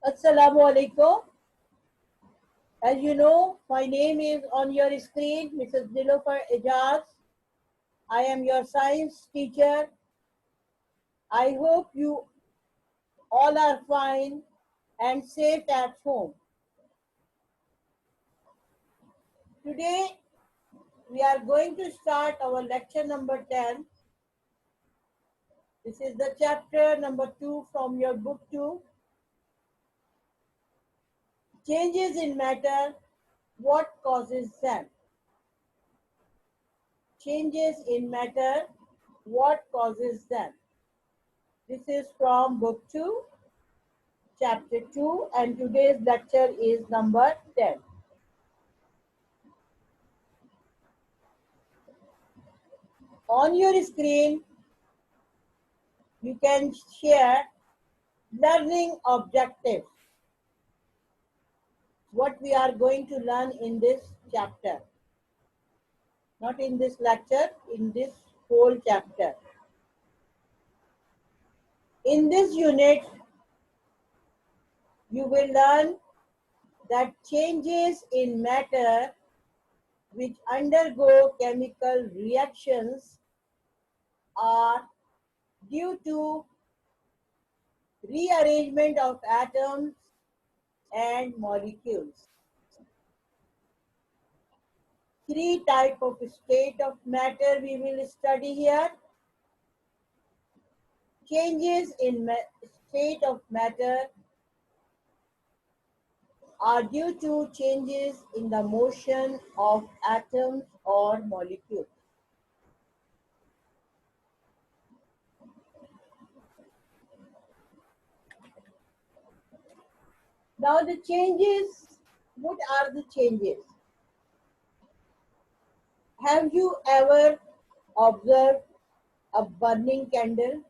Assalamu alaikum. As you know, my name is on your screen, Mrs. Nilofer Ijaz. I am your science teacher. I hope you all are fine and safe at home. Today, we are going to start our lecture number 10. This is the chapter number 2 from your book 2. Changes in matter, what causes them? Changes in matter, what causes them? This is from book 2, chapter 2, and today's lecture is number 10. On your screen, you can share learning objectives, what we are going to learn in this chapter. Not in this lecture, in this whole chapter. In this unit, you will learn that changes in matter which undergo chemical reactions are due to rearrangement of atoms and molecules. Three types of state of matter we will study here. Changes in state of matter are due to changes in the motion of atoms or molecules. Now the changes, what are the changes? Have you ever observed a burning candle?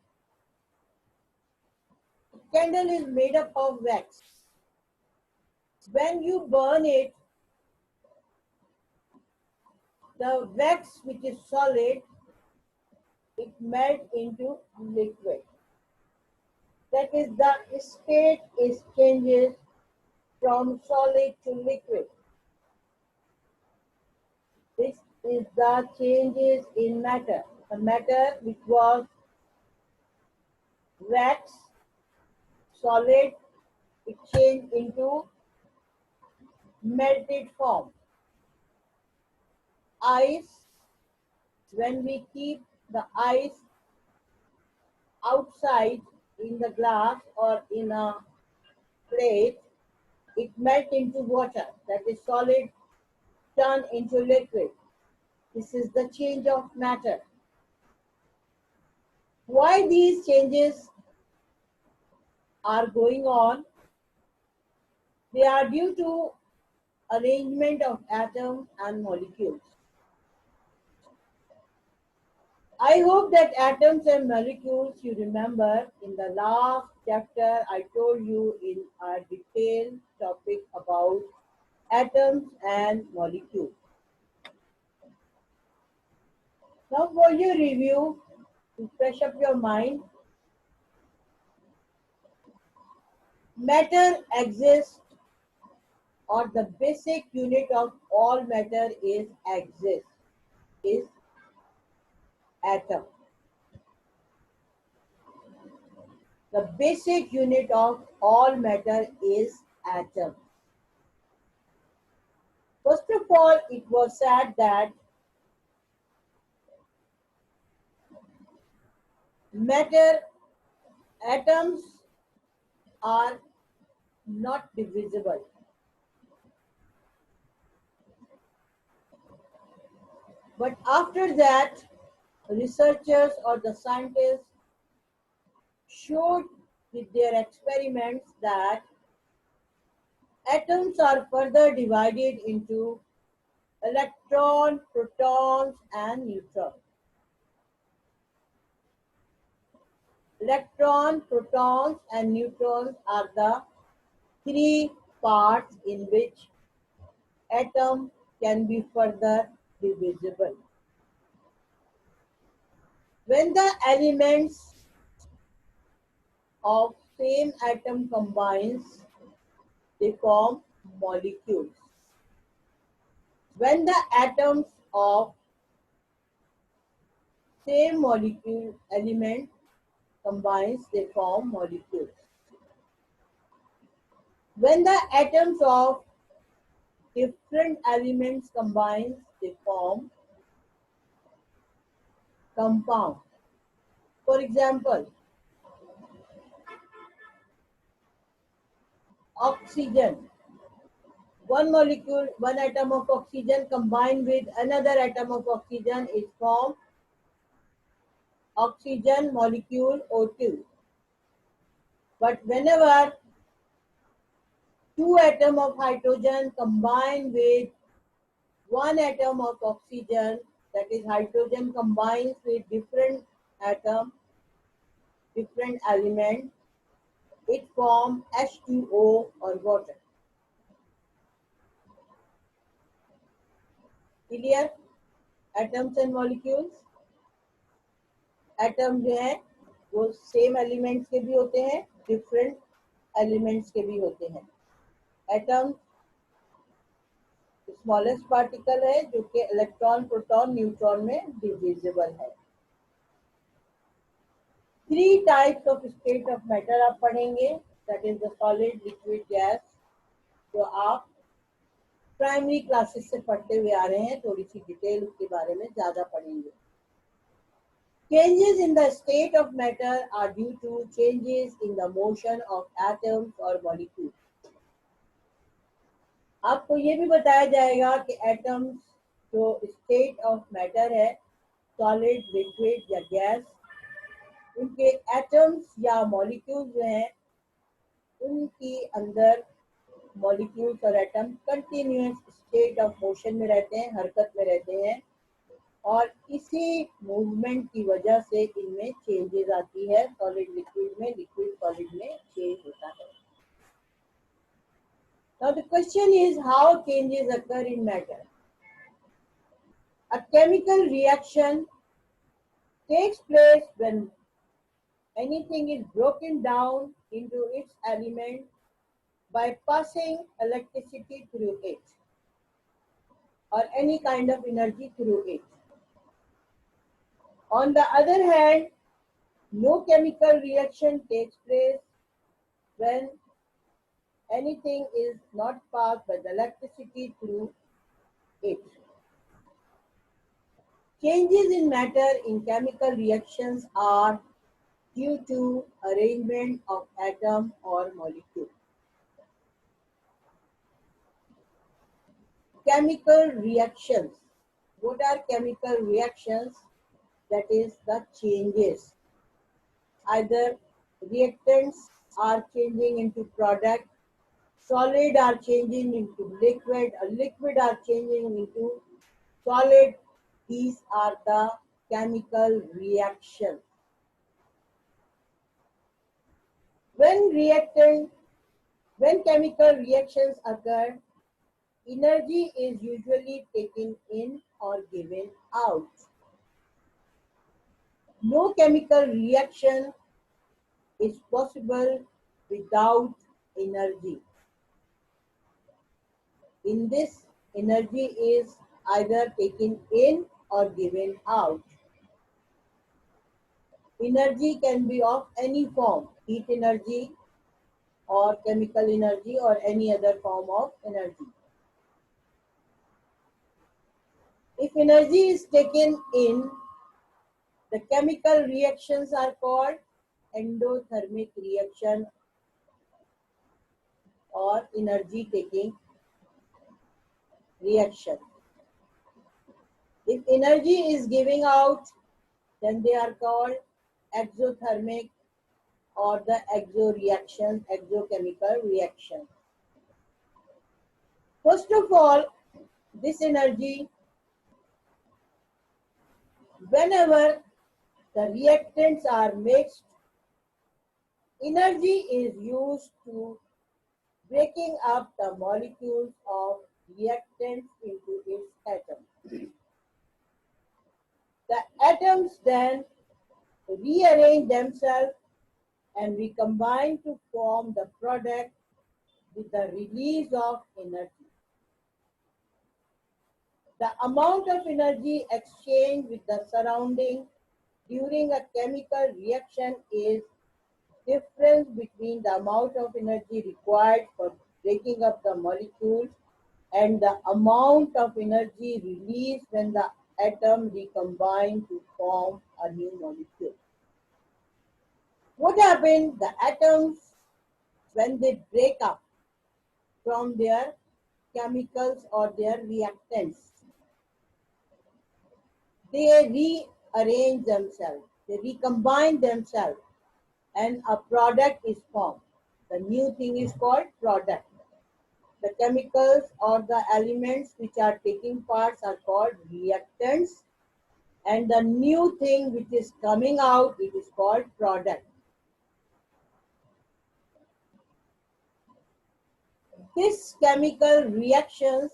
A candle is made up of wax. When you burn it, the wax which is solid, it melts into liquid. That is, the state is changes from solid to liquid. This is the changes in matter. The matter which was wax, solid, it changed into melted form. Ice, when we keep the ice outside in the glass or in a plate, it melts into water. That is solid, turn into liquid. This is the change of matter. Why these changes are going on? They are due to arrangement of atoms and molecules. I hope that atoms and molecules you remember in the last chapter I told you in a detailed topic about atoms and molecules. Now for your review, to fresh up your mind, matter exists, or the basic unit of all matter is atom. The basic unit of all matter is atom. First of all, it was said that matter atoms are not divisible. But after that, researchers or the scientists showed with their experiments that atoms are further divided into electrons, protons, and neutrons. Electrons, protons, and neutrons are the three parts in which atom can be further divisible. When the elements of same atom combines, they form molecules. When the atoms of same molecule element combines, they form molecules. When the atoms of different elements combines, they form compound. For example, oxygen. One molecule, one atom of oxygen combined with another atom of oxygen is formed oxygen molecule O2. But whenever two atoms of hydrogen combine with one atom of oxygen, that is hydrogen combines with different atom, different element, it forms H2O or water. Clear? Atoms and molecules. Atom जो है वो same elements के भी होते हैं, different elements के भी होते हैं. एटम स्मॉलेस्ट पार्टिकल है जो कि इलेक्ट्रॉन, प्रोटॉन, न्यूट्रॉन में डिविजिबल है. 3 types of state of matter आप पढ़ेंगे, that is the solid, liquid, gas. तो आप प्राइमरी क्लासेस से पढ़ते हुए आ रहे हैं, थोड़ी सी डिटेल उसके बारे में ज्यादा पढ़ेंगे. Changes in the state of matter are due to changes in the motion of atoms or molecules. आपको ये भी बताया जाएगा कि एटम्स जो स्टेट ऑफ मैटर है, सॉलिड, लिक्विड या गैस, उनके एटम्स या मॉलिक्यूल्स जो हैं उनकी अंदर मॉलिक्यूल्स और atom continuous state of motion में रहते हैं, हरकत में रहते हैं, और इसी मूवमेंट की वजह से इनमें चेंजेस आती है. सॉलिड लिक्विड में, लिक्विड सॉलिड में चेंज होता है. Now the question is how changes occur in matter. A chemical reaction takes place when anything is broken down into its element by passing electricity through it or any kind of energy through it. On the other hand, no chemical reaction takes place when anything is not passed by the electricity through it. Changes in matter in chemical reactions are due to arrangement of atom or molecule. Chemical reactions. What are chemical reactions? That is the changes. Either reactants are changing into product, solid are changing into liquid, or liquid are changing into solid. These are the chemical reactions. When chemical reactions occur, energy is usually taken in or given out. No chemical reaction is possible without energy. In this, energy is either taken in or given out. Energy can be of any form, heat energy or chemical energy or any other form of energy. If energy is taken in, the chemical reactions are called endothermic reaction or energy taking reaction. If energy is giving out, then they are called exothermic or the exoreaction, exochemical reaction. First of all, this energy, whenever the reactants are mixed, energy is used to breaking up the molecules of reactants into its atoms. The atoms then rearrange themselves and recombine to form the product with the release of energy. The amount of energy exchanged with the surrounding during a chemical reaction is difference between the amount of energy required for breaking up the molecules and the amount of energy released when the atom recombine to form a new molecule. What happens? The atoms, when they break up from their chemicals or their reactants, they rearrange themselves, they recombine themselves, and a product is formed. The new thing is called product. The chemicals or the elements which are taking parts are called reactants, and the new thing which is coming out, it is called product. This chemical reactions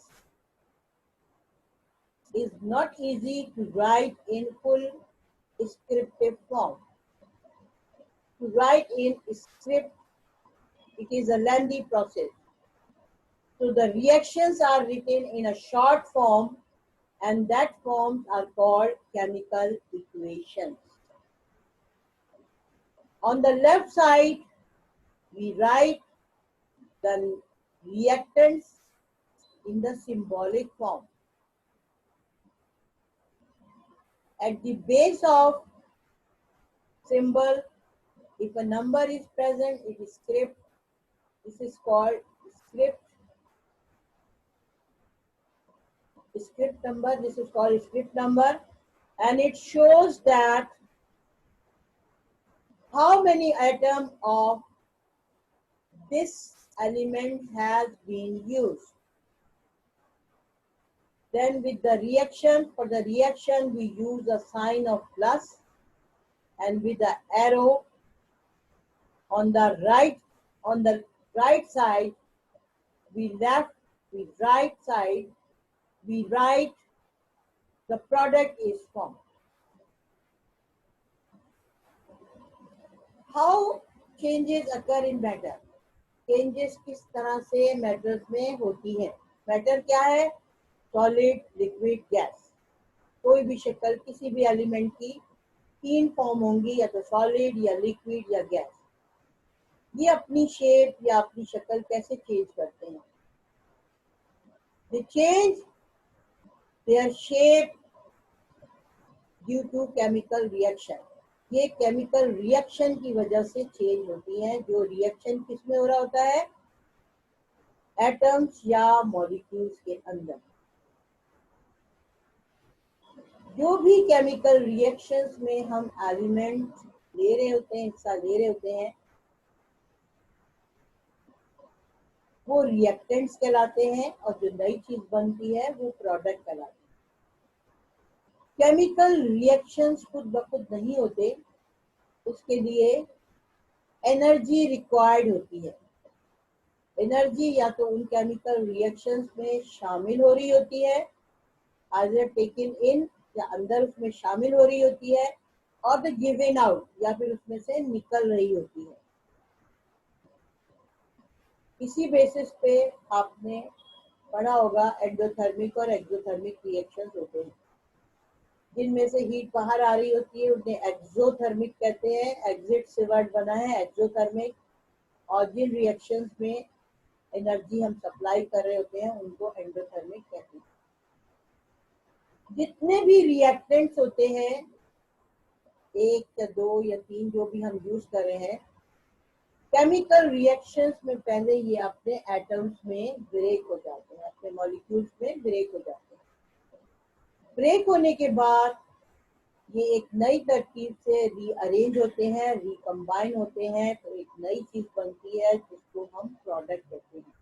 is not easy to write in full descriptive form. To write in script, it is a lengthy process. So the reactions are written in a short form, and that forms are called chemical equations. On the left side, we write the reactants in the symbolic form. At the base of symbol, if a number is present, it is script. This is called script. Script number, this is called script number, and it shows that how many atoms of this element has been used. Then with the reaction, for the reaction we use a sign of plus, and with the arrow on the right side, right side, we write the product is formed. How changes occur in matter? Changes किस तरह से matters में होती हैं? Matter क्या है? Solid, liquid, gas. कोई भी शक्ल किसी भी एलिमेंट की तीन फॉर्म होंगी, या तो सॉलिड या लिक्विड या गैस. ये अपनी शेप या अपनी शक्ल कैसे चेंज करते हैं? They change their shape due to chemical reaction. ये केमिकल रिएक्शन की वजह से चेंज होती हैं. जो रिएक्शन किसमें हो रहा होता है? एटम्स या मॉलिक्यूल्स के अंदर. जो भी केमिकल रिएक्शंस में हम एलिमेंट ले रहे होते हैं, हिस्सा ले रहे होते हैं, वो रिएक्टेंट्स कहलाते हैं, और जो नई चीज बनती है वो प्रोडक्ट कहलाते हैं. केमिकल रिएक्शंस खुद ब खुद नहीं होते, उसके लिए एनर्जी रिक्वायर्ड होती है. एनर्जी या तो उन केमिकल रिएक्शंस में शामिल हो रही होती है, आइदर टेकन इन, या अंदर उसमें शामिल हो रही होती है, और द गिवन आउट, या फिर उसमें से निकल रही होती है. इसी बेसिस पे आपने पढ़ा होगा एंडोथर्मिक और एक्सोथर्मिक रिएक्शंस होते हैं. जिनमें से हीट बाहर आ रही होती है उन्हें एक्सोथर्मिक कहते हैं. एग्जिट से वर्ड बना है एक्सोथर्मिक. और जिन रिएक्शंस में एनर्जी हम सप्लाई कर रहे होते हैं उनको एंडोथर्मिक कहते हैं. जितने भी रिएक्टेंट्स होते हैं, एक या दो या तीन जो भी हम यूज कर रहे हैं, केमिकल रिएक्शंस में पहले ये अपने एटम्स में ब्रेक हो जाते हैं, अपने मॉलिक्यूल्स में ब्रेक हो जाते हैं. ब्रेक होने के बाद ये एक नई तरकीब से रीअरेंज होते हैं, रिकम्बाइन होते हैं, तो एक नई चीज बनती है जिसको हम प्रोडक्ट कहते हैं.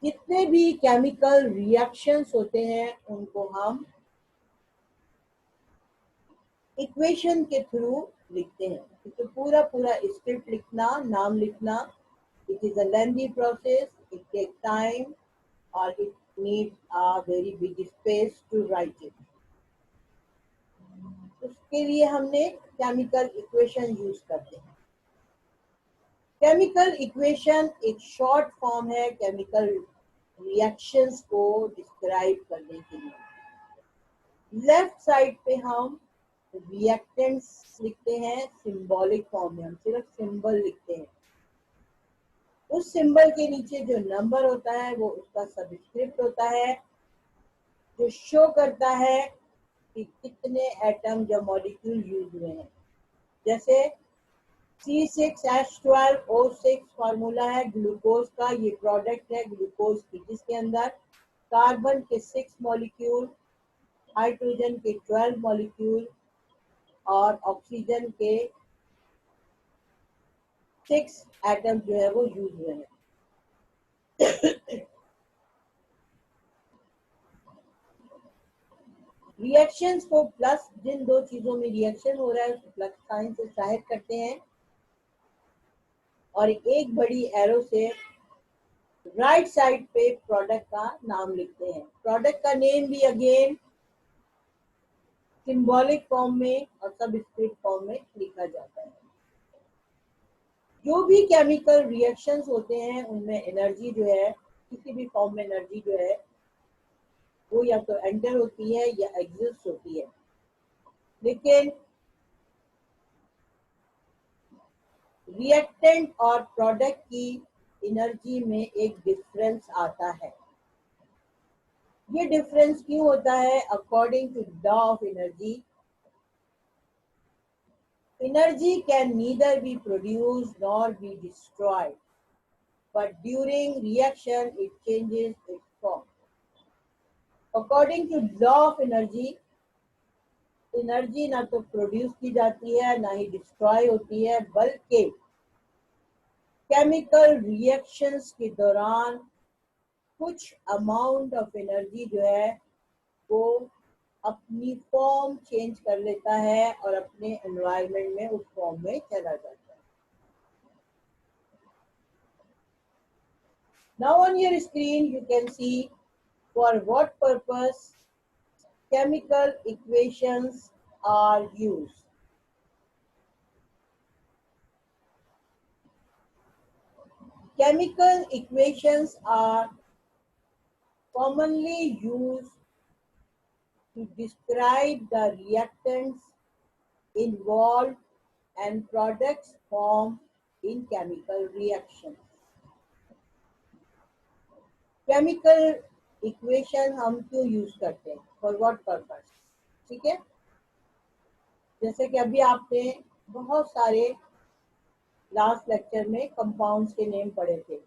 जितने भी केमिकल रिएक्शंस होते हैं उनको हम इक्वेशन के थ्रू लिखते हैं. तो पूरा स्क्रिप्ट लिखना, नाम लिखना, it is a lengthy process, it take time, और it needs a very big space to write it. उसके लिए हमने केमिकल इक्वेशन यूज करते हैं. केमिकल इक्वेशन एक शॉर्ट फॉर्म है केमिकल रिएक्शंस को डिस्क्राइब करने के लिए। लेफ्ट साइड पे हम रिएक्टेंट्स लिखते हैं, सिंबॉलिक फॉर्म में हम सिर्फ सिंबल लिखते हैं। उस सिंबल के नीचे जो नंबर होता है वो उसका सबस्क्रिप्ट होता है, जो शो करता है कि कितने एटम या मॉलिक्यूल यूज हुए हैं। जैसे C6H12O6 फार्मूला है ग्लूकोज का, ये प्रोडक्ट है ग्लूकोज की, जिसके अंदर कार्बन के 6 मॉलिक्यूल, हाइड्रोजन के 12 मॉलिक्यूल और ऑक्सीजन के 6 एटम जो है वो यूज हुए हैं। रिएक्शंस को प्लस, जिन दो चीजों में रिएक्शन हो रहा है उसको प्लस साइन से जाहिर करते हैं और एक बड़ी एरो से राइट साइड पे प्रोडक्ट का नाम लिखते हैं। प्रोडक्ट का नेम भी अगेन सिंबॉलिक फॉर्म में और सबस्क्रिप्ट फॉर्म में लिखा जाता है। जो भी केमिकल रिएक्शंस होते हैं उनमें एनर्जी जो है, किसी भी फॉर्म में एनर्जी जो है वो या तो एंटर होती है या एग्जिस्ट होती है। लेकिन रिएक्टेंट और प्रोडक्ट की एनर्जी में एक डिफरेंस आता है। ये डिफरेंस क्यों होता है? According to law of energy, energy can neither be produced nor be destroyed, but during reaction it changes its form. According to law of energy, energy ना तो प्रोड्यूस की जाती है ना ही डिस्ट्रॉय होती है, बल्कि केमिकल रिएक्शंस के दौरान कुछ अमाउंट ऑफ एनर्जी जो है वो अपनी फॉर्म चेंज कर लेता है और अपने एनवायरनमेंट में उस फॉर्म में चला जाता है। Now on your screen you can see for what purpose chemical equations are used. Chemical equations are commonly used to describe the reactants involved and products formed in chemical reactions. Chemical equation हम क्यों use करते हैं, for what purpose? ठीक है, जैसे कि अभी आपने बहुत सारे लास्ट लेक्चर में कंपाउंड्स के नेम पढ़े थे,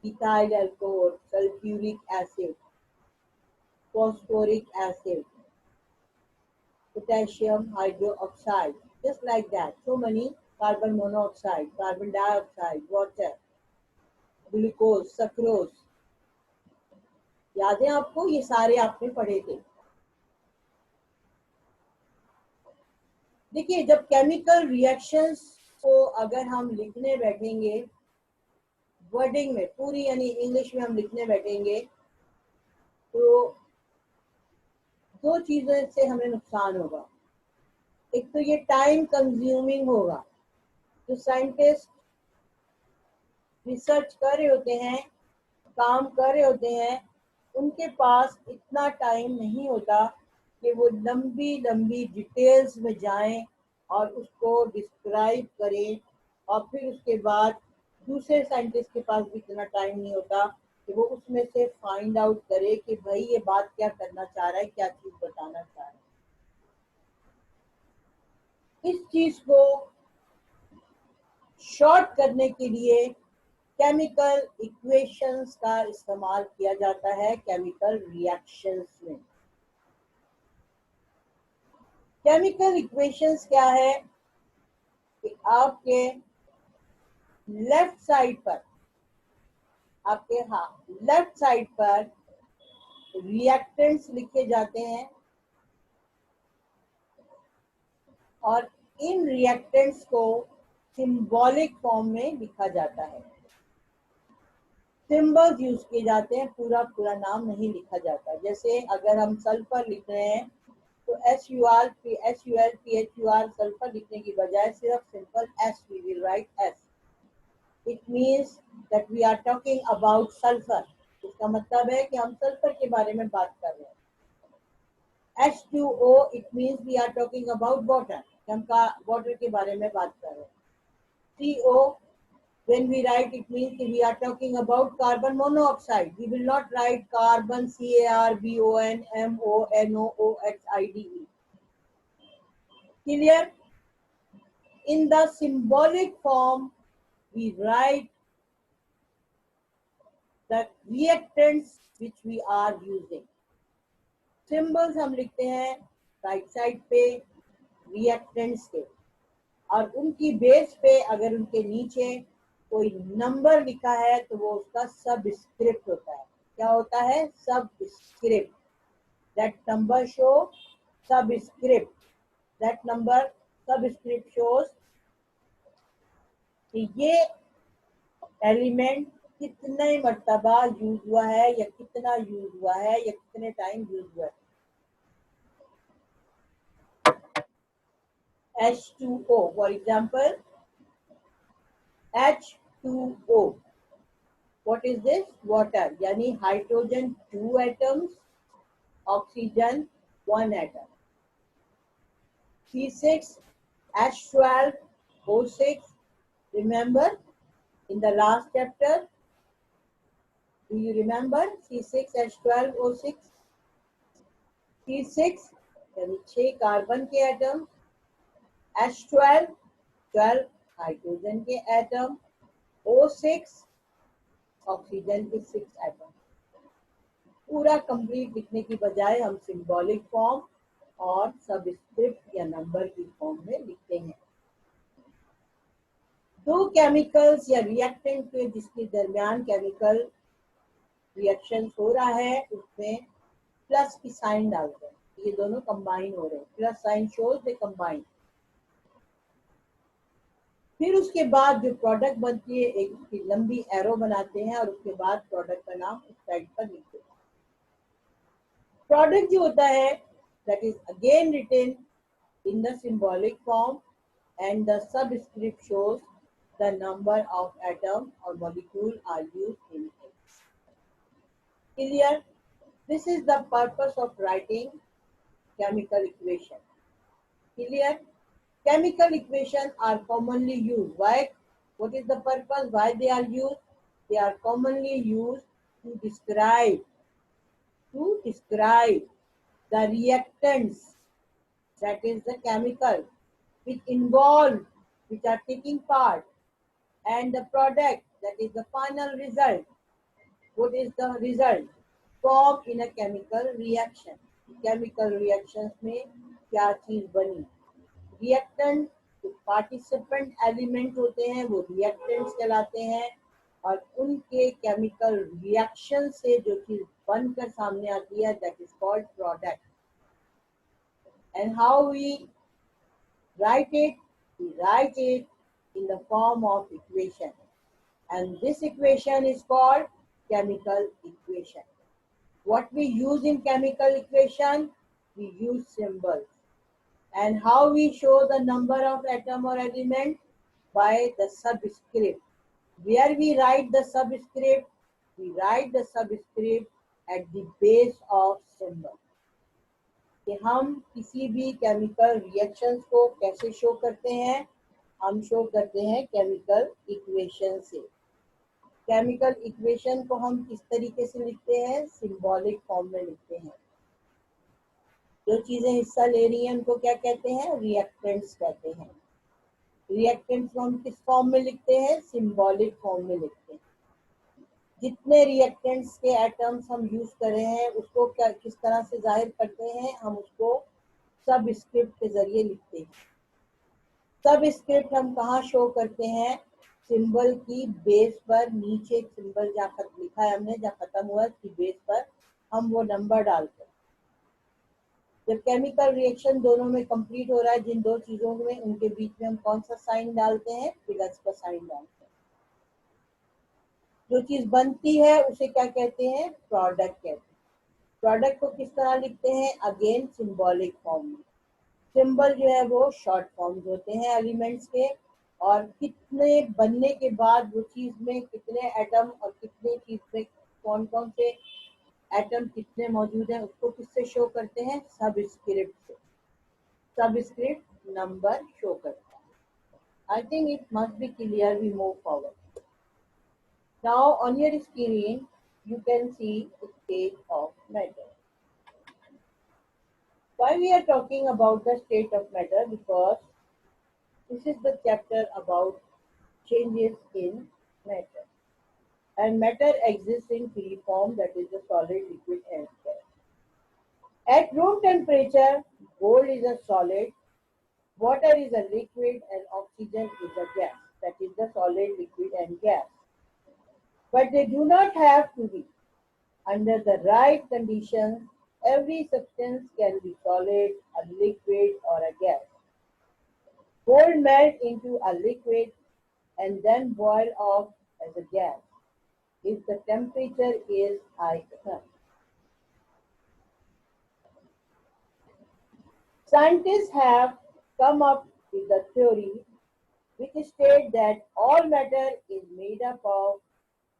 ethyl alcohol, sulphuric acid, phosphoric acid, potassium hydroxide, just like that. So many, carbon monoxide, carbon dioxide, water, glucose, sucrose. याद है आपको? ये सारे आपने पढ़े थे। देखिए, जब केमिकल रिएक्शंस को अगर हम लिखने बैठेंगे वर्डिंग में, पूरी यानी इंग्लिश में हम लिखने बैठेंगे, तो दो चीजों से हमें नुकसान होगा। एक तो ये टाइम कंज्यूमिंग होगा। जो साइंटिस्ट रिसर्च कर रहे होते हैं, काम कर रहे होते हैं, उनके पास इतना टाइम नहीं होता कि वो लंबी लंबी डिटेल्स में जाएं और उसको डिस्क्राइब करें, और फिर उसके बाद दूसरे साइंटिस्ट के पास भी इतना टाइम नहीं होता कि वो उसमें से फाइंड आउट करे कि भाई ये बात क्या करना चाह रहा है, क्या चीज बताना चाह रहा है। इस चीज को शॉर्ट करने के लिए केमिकल इक्वेशंस का इस्तेमाल किया जाता है केमिकल रिएक्शंस में। केमिकल इक्वेशंस क्या है कि आपके लेफ्ट साइड पर, आपके लेफ्ट साइड पर रिएक्टेंट्स लिखे जाते हैं और इन रिएक्टेंट्स को सिंबॉलिक फॉर्म में लिखा जाता है। सिंबल्स यूज किए जाते हैं, पूरा नाम नहीं लिखा जाता। जैसे अगर हम सल्फर लिख रहे हैं तो SUR, SUL, PHUR, सल्फर लिखने की बजाय सिर्फ simple S, we will write S। it means that we are talking about sulfur. इसका मतलब है कि हम सल्फर के बारे में बात कर रहे हैं. H2O, it means we are talking about water. हम का water के बारे में बात कर रहे हैं. CO, when we write, it means we are talking about carbon monoxide. We will not write carbon, CARBON, MONOXIDE. Clear? In the symbolic form, we write the reactants which we are using. Symbols हम लिखते हैं right side पे reactants के, और उनकी base पे अगर उनके नीचे कोई नंबर लिखा है तो वो उसका सबस्क्रिप्ट होता है. क्या होता है? Subscript. That number show subscript. That number subscript shows कि ये एलिमेंट कितने मर्तबा यूज हुआ है या कितना यूज हुआ है या कितने टाइम यूज हुआ है. H2O, for example, H2O. What is this? Water. यानी hydrogen 2 atoms, oxygen 1 atom. C6H12O6. Remember in the last chapter? Do you remember C6H12O6? C6 यानी 6 कार्बन के एटम, H12 12 हाइड्रोजन के एटम, O6 ऑक्सीजन के 6 atom. पूरा complete लिखने की बजाय हम सिंबॉलिक फॉर्म और सबस्क्रिप्ट या नंबर की फॉर्म में लिखते हैं. दो केमिकल्स या रिएक्टेंट के जिसके दरमियान केमिकल रिएक्शन हो रहा है उसमें प्लस की साइन डालते हैं. ये दोनों कंबाइन हो रहे हैं. Plus sign shows they combine. फिर उसके बाद जो प्रोडक्ट बनती है एक उसकी लंबी एरो बनाते हैं और उसके बाद प्रोडक्ट का नाम उस साइड पर लिखते हैं. प्रोडक्ट जो होता है that is again written in the symbolic form and the subscript shows the number of atom और molecule are used in it. Clear? This is the purpose of writing chemical equation. Clear? Chemical equation are commonly used. Why? What is the purpose? Why they are used? They are commonly used to describe the reactants, that is the chemical which are taking part, and the product, that is the final result. What is the result? Formed in a chemical reaction. Chemical reactions में क्या चीज बनी. Reactant जो participant element होते हैं वो reactants कहलाते हैं, और उनके केमिकल रिएक्शन से जो चीज बनकर सामने आती है that is called product. And how we write it? We write it in the form of equation, and this equation is called chemical equation. What we use in chemical equation? We use symbols. And how we show the number of atom or element? By the subscript. Where we write the subscript? We write the subscript at the base of symbol. कि हम किसी भी chemical reactions को कैसे show करते हैं? हम show करते हैं chemical equation से. केमिकल इक्वेशन को हम किस तरीके से लिखते हैं? सिंबॉलिक फॉर्म में लिखते हैं. जो चीजें हिस्सा ले रही हैं उनको क्या कहते हैं? रिएक्टेंट्स कहते हैं. रिएक्टेंट्स को हम किस फॉर्म में लिखते हैं? सिंबॉलिक फॉर्म में लिखते हैं. जितने रिएक्टेंट्स के एटम्स हम यूज कर रहे हैं उसको क्या किस तरह से जाहिर करते हैं? हम उसको सबस्क्रिप्ट के जरिए लिखते हैं. सबस्क्रिप्ट हम कहाँ शो करते हैं? सिंबल की बेस पर. नीचे एक सिंबल जहाँ लिखा है हमने, जहाँ खत्म हुआ उसकी बेस पर हम वो नंबर डालते हैं. जब केमिकल रिएक्शन दोनों में कंप्लीट हो रहा है, जिन दो चीजों में, उनके बीच में हम कौन सा साइन डालते हैं? प्लस का साइन डालते हैं. जो चीज बनती है उसे क्या कहते हैं? प्रोडक्ट कहते हैं. प्रोडक्ट को किस तरह लिखते हैं? अगेन सिंबॉलिक फॉर्म में. सिंबल जो है वो शॉर्ट फॉर्म्स होते हैं एलिमेंट्स के, और कितने बनने के बाद वो चीज में कितने एटम और कितने चीज में कौन कौन से एटम कितने मौजूद हैं उसको किससे शो करते हैं, सबस्क्रिप्ट से। सबस्क्रिप्ट नंबर शो करता है। I think it must be clear, we move forward. Now on your screen you can see the state of matter. Why we are talking about the state of matter? Because this is the chapter about changes in matter. And matter exists in three forms, that is the solid, liquid and gas. At room temperature, gold is a solid, water is a liquid and oxygen is a gas. That is the solid, liquid and gas. But they do not have to be. Under the right conditions, every substance can be solid, a liquid or a gas. Gold melt into a liquid and then boil off as a gas if the temperature is high enough. Scientists have come up with a theory which states that all matter is made up of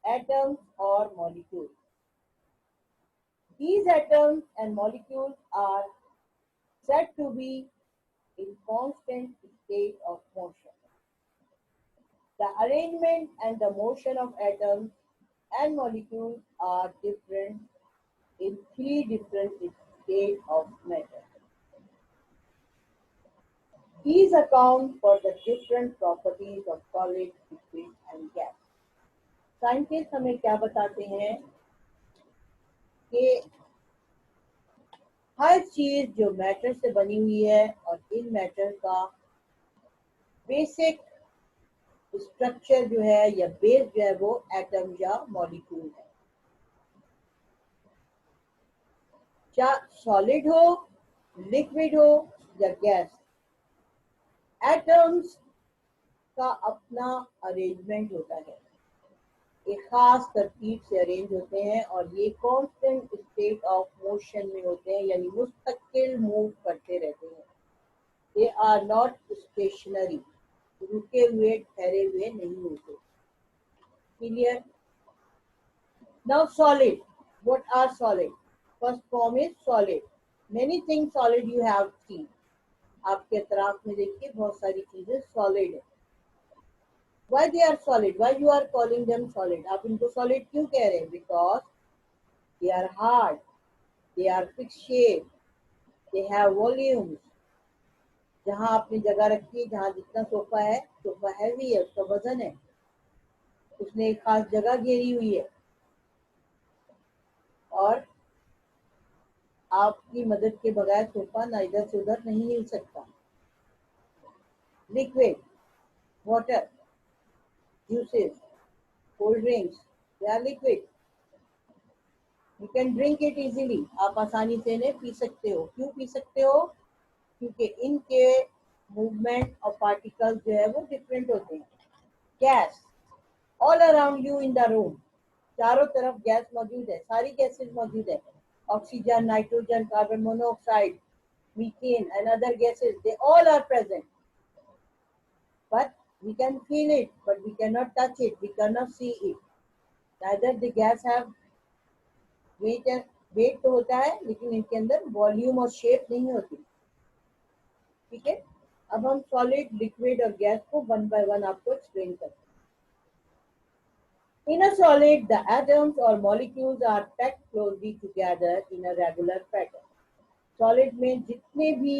atoms or molecules. These atoms and molecules are said to be in constant state of motion. The arrangement and the motion of atoms and molecules are different in three different states of matter. These account for the different properties of solid, liquid and gas. Scientist हमें क्या बताते हैं कि हर चीज जो matter से बनी हुई है और इन मैटर का बेसिक स्ट्रक्चर जो है या बेस जो है वो एटम या मॉलिक्यूल है। चाहे सॉलिड हो, लिक्विड हो या गैस, एटम्स का अपना अरेंजमेंट होता है, एक खास तरतीब से अरेंज होते हैं और ये कांस्टेंट स्टेट ऑफ मोशन में होते हैं, यानी मुस्तकिल मूव करते रहते हैं। दे आर नॉट स्टेशनरी, रुके हुए ठहरे हुए नहीं होते। Clear? Now solid, what are solid? First form is solid. Many things solid you have seen, आपके अतराफ में देखिए बहुत सारी चीजें सॉलिड है। Why they are solid? Why you are calling them solid? आप इनको solid क्यों कह रहे हैं? Because they are hard, they are fixed shape, they have volumes. जहाँ आपने जगह रखी है, जहाँ जितना सोफा है, सोफा हैवी है, उसका वजन है, उसने एक खास जगह घेरी हुई है और आपकी मदद के बगैर सोफा ना इधर से उधर नहीं हिल सकता। Liquid, water, juices, cold drinks, they are liquid. You can drink it easily. आप आसानी से इन्हें पी सकते हो। क्यों पी सकते हो? क्योंकि इनके मूवमेंट और पार्टिकल्स जो है वो डिफरेंट होते हैं। Gas, all around you in the room, चारों तरफ गैस मौजूद है, सारी गैसेस मौजूद है। Oxygen, nitrogen, carbon monoxide, methane and other gases, they all are present. But we can feel it, but we cannot touch it, we cannot see it. Neither the gas have weight तो होता है लेकिन इनके अंदर volume और shape नहीं होती। ठीक है, अब हम सॉलिड, लिक्विड और गैस को वन बाय वन आपको एक्सप्लेन करते हैं। In a solid, the atoms or molecules are packed closely together in a regular pattern. Solid में जितने भी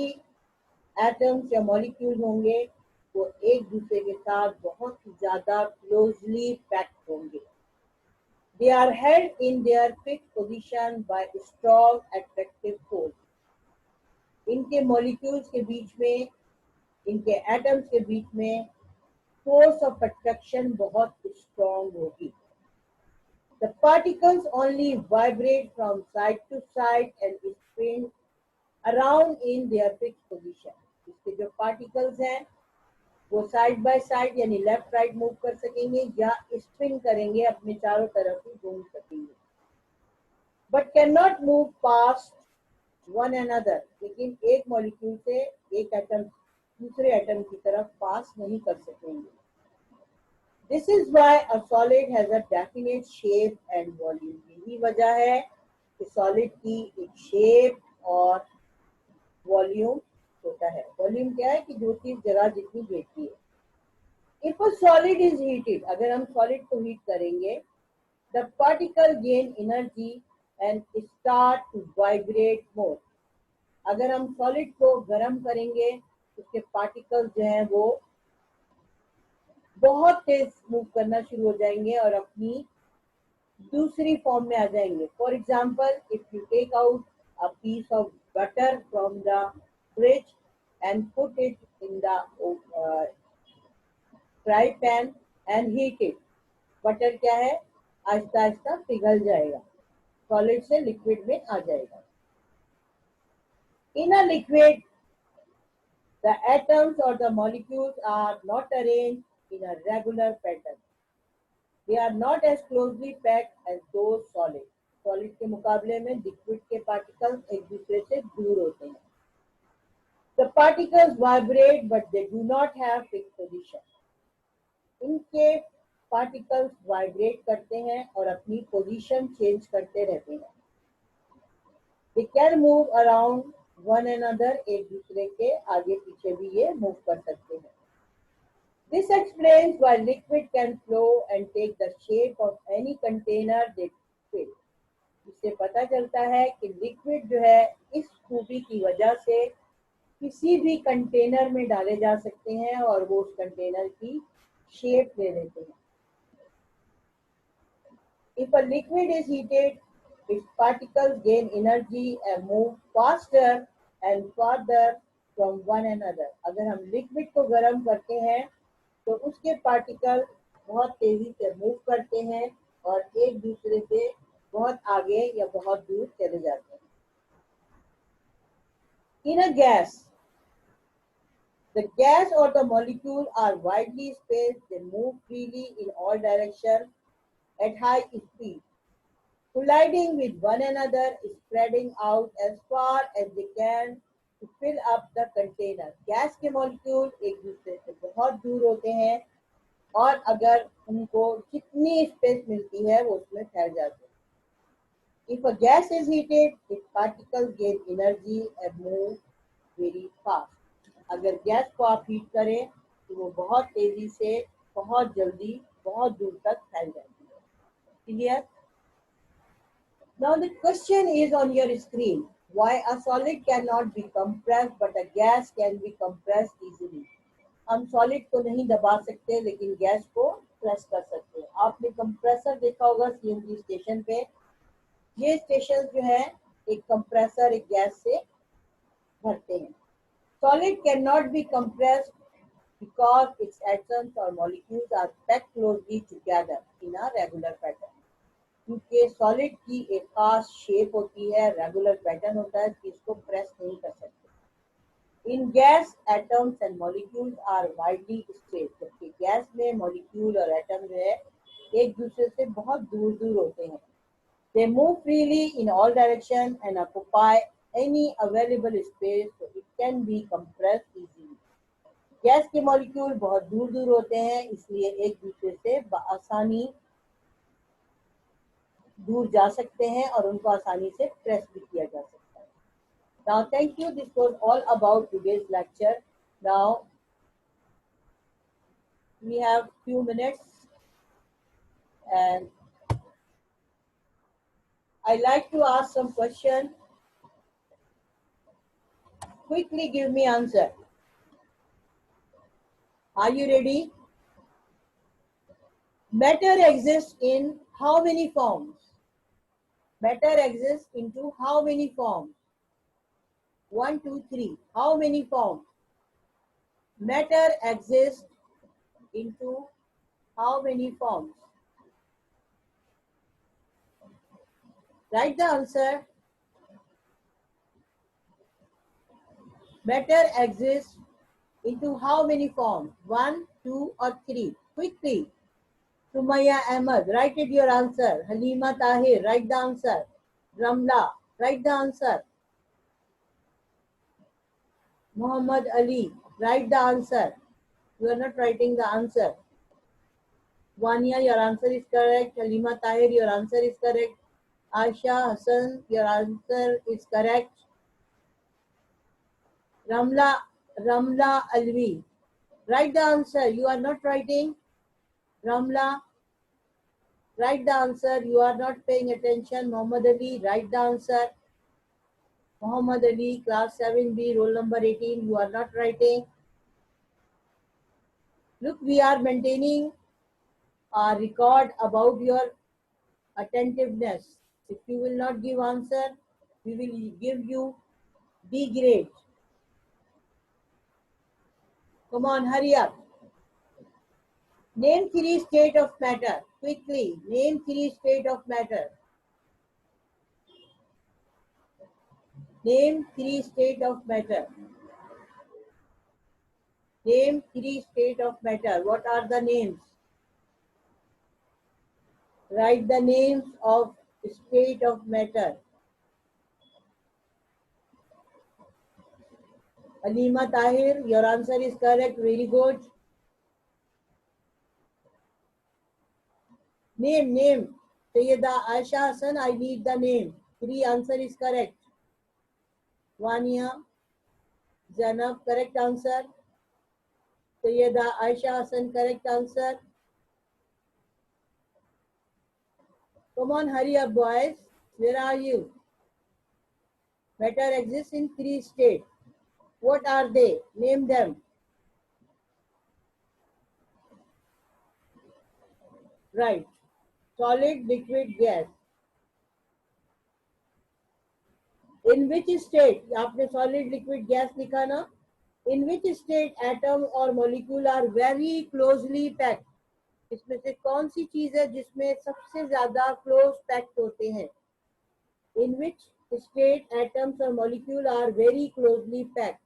एटम्स या मॉलिक्यूल होंगे वो एक दूसरे के साथ बहुत ही ज्यादा क्लोजली पैक्ड होंगे। They are held in their fixed position by strong attractive force. इनके मॉलिक्यूल्स के बीच में, इनके एटम्स के बीच में फोर्स ऑफ अट्रैक्शन बहुत स्ट्रॉन्ग होगी। The particles only vibrate from side to side and spin around in their fixed position. इसके जो पार्टिकल्स हैं वो साइड बाय साइड यानी लेफ्ट राइट मूव कर सकेंगे या स्पिन करेंगे, अपने चारों तरफ ही घूम सकेंगे। But can not move past one another, लेकिन एक मॉलिक्यूल से, एक एटम दूसरे एटम की तरफ पास नहीं कर सकेंगे. This is why a solid has a definite shape and volume. यही वजह है कि सॉलिड की एक शेप और वॉल्यूम होता है. वॉल्यूम क्या है कि जो चीज जगह जितनी घेरती है. If a solid is heated, अगर हम सॉलिड को हीट करेंगे, the particle gain energy and start to vibrate more. अगर हम सॉलिड को गर्म करेंगे, उसके पार्टिकल्स जो हैं वो बहुत तेज मूव करना शुरू हो जाएंगे और अपनी दूसरी फॉर्म में आ जाएंगे. For example, if you take out a piece of butter from the fridge and put it in the fry pan and heat it. Butter क्या है, आहिस्ता आहिस्ता पिघल जाएगा, सॉलिड से लिक्विड में आ जाएगा. In a liquid the atoms or the molecules are not arranged in a regular pattern. They are not as closely packed as those solid. Solid के मुकाबले में liquid के particles एक दूसरे से दूर होते हैं. The particles vibrate but they do not have fixed position. इनके particles vibrate करते हैं और अपनी position change करते रहते हैं. They can move around one another, एक दूसरे के आगे पीछे भी ये मूव कर सकते हैं. This explains why liquid can flow and take the shape of any container they fill. इससे पता चलता है कि लिक्विड जो है इस खूबी की वजह से किसी भी कंटेनर में डाले जा सकते हैं और वो उस कंटेनर की शेप ले लेते हैं. If a liquid is heated, its particles gain energy and move faster and farther from one another. अगर हम लिक्विड को गर्म करते हैं तो उसके पार्टिकल बहुत तेजी से मूव करते हैं और एक दूसरे से बहुत आगे या बहुत दूर चले जाते हैं. In a gas, the gas or the molecule are widely spaced. They move freely in all directions at high speed, colliding with one another, spreading out as far as they can to fill up the container. Gas के molecule एक दूसरे से बहुत दूर होते हैं और अगर उनको जितनी स्पेस मिलती है वो उसमें फैल जाते हैं. If a gas is heated, its particles gain energy and move very fast. अगर गैस को आप हीट करें तो वो बहुत तेजी से, बहुत जल्दी, बहुत दूर तक फैल जाती है. Clear? Now the question is on your screen. Why a solid cannot be compressed but a gas can be compressed easily? हम सॉलिड को नहीं दबा सकते लेकिन गैस को प्रेस कर सकते हैं. आपने कंप्रेसर देखा होगा सीएनजी स्टेशन पे. ये स्टेशन जो है एक कंप्रेसर एक गैस से भरते हैं. Solid can not be compressed because its atoms or molecules are packed closely together in a regular pattern. क्योंकि सॉलिड की एक खास शेप होती है, रेगुलर पैटर्न होता है, इसको प्रेस नहीं कर सकते. In gas atoms and molecules are widely spread. जबकि गैस में मॉलिक्यूल और एटम जो है एक दूसरे से बहुत दूर दूर होते हैं. They move freely in all direction and occupy any available space, so it can be compressed easily. Gas के मॉलिक्यूल बहुत दूर दूर होते हैं, इसलिए एक दूसरे से आसानी दूर जा सकते हैं और उनको आसानी से प्रेस भी किया जा सकता है. Now thank you. This was all about today's lecture. Now we have few minutes and I like to ask some question. Quickly give me answer. Are you ready? Matter exists in how many forms? Matter exists into how many forms? 1, 2, 3. How many forms? Matter exists into how many forms? Write the answer. Matter exists into how many forms? 1, 2 or 3? Quickly. Sumaya Ahmed, write it your answer. Halima Tahir, write the answer. Ramla, write the answer. Muhammad Ali, Write the answer. You are not writing the answer. Vania, your answer is correct. Halima Tahir, your answer is correct. Aisha Hassan, your answer is correct. Ramla Alvi, write the answer. You are not writing. Ramla, write the answer. You are not paying attention. Muhammad Ali, write the answer. Muhammad Ali, class 7B, roll number 18. You are not writing. Look, we are maintaining a record about your attentiveness. If you will not give answer, we will give you B grade. Come on, hurry up. Name three state of matter. Quickly, name three state of matter. Name three state of matter. Name three state of matter. What are the names? Write the names of state of matter. Halima Tahir, your answer is correct. Very good. Name. Sayyida Aisha Hassan, I need the name. Three answer is correct. Vania, Zainab, correct answer. Sayyida Aisha Hassan, correct answer. Come on, hurry up, boys. Where are you? Matter exists in three states. What are they? Name them. Right. Solid, liquid, gas. In which state? आपने solid, liquid, gas लिखा ना? In which state atom or molecule are very closely packed? इसमें से कौन सी चीज है जिसमें सबसे ज्यादा close packed होते हैं? In which state atoms or molecule are very closely packed?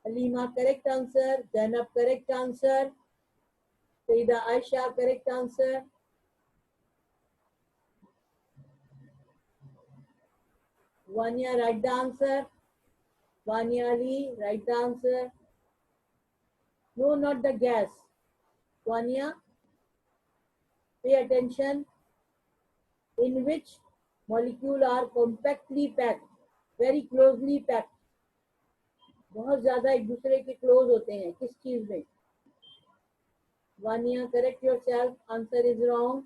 Halima, correct answer. Zainab, correct answer. Sayyida Aisha, correct answer. Vania, write the answer. Vania Ali, write the answer. No, not the gas. Vania, pay attention. In which molecule are compactly packed, very closely packed. बहुत ज्यादा एक दूसरे के close होते हैं. किस चीज में? Vania, correct yourself. Answer is wrong.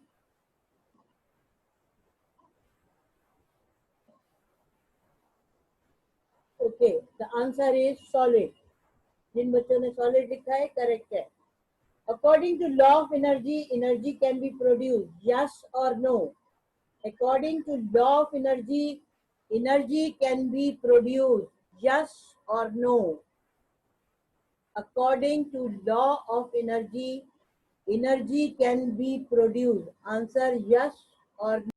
Okay, the answer is solid. जिन बच्चों ने solid लिखा है correct है. According to law of energy, energy can be produced. Yes or no? According to law of energy, energy can be produced. Yes or no? According to law of energy, energy can be produced. Answer yes or no.